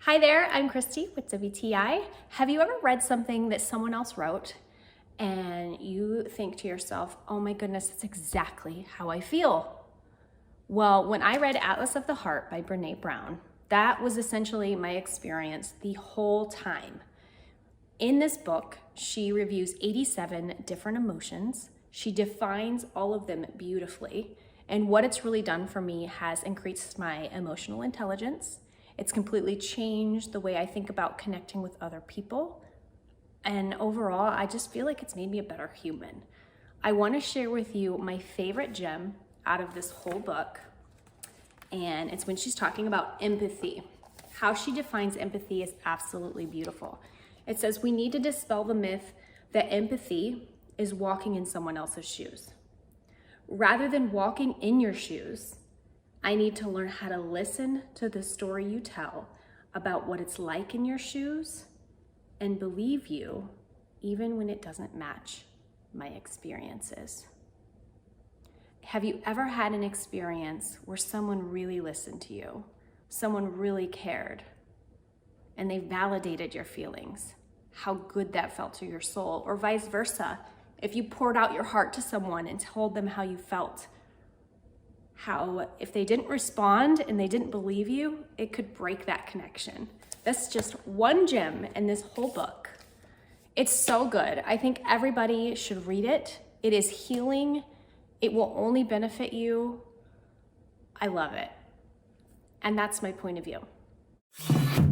Hi there, I'm Christy with WTI. Have you ever read something that someone else wrote and you think to yourself, oh my goodness, that's exactly how I feel? Well, when I read Atlas of the Heart by Brené Brown, that was essentially my experience the whole time. In this book, she reviews 87 different emotions. She defines all of them beautifully. And what it's really done for me has increased my emotional intelligence. It's completely changed the way I think about connecting with other people. And overall, I just feel like it's made me a better human. I want to share with you my favorite gem out of this whole book. And it's when she's talking about empathy. How she defines empathy is absolutely beautiful. It says we need to dispel the myth that empathy is walking in someone else's shoes. Rather than walking in your shoes, I need to learn how to listen to the story you tell about what it's like in your shoes and believe you even when it doesn't match my experiences. Have you ever had an experience where someone really listened to you, someone really cared, and they validated your feelings? How good that felt to your soul, or vice versa. If you poured out your heart to someone and told them how you felt, how if they didn't respond and they didn't believe you, it could break that connection. That's just one gem in this whole book. It's so good. I think everybody should read it. It is healing. It will only benefit you. I love it. And that's my point of view.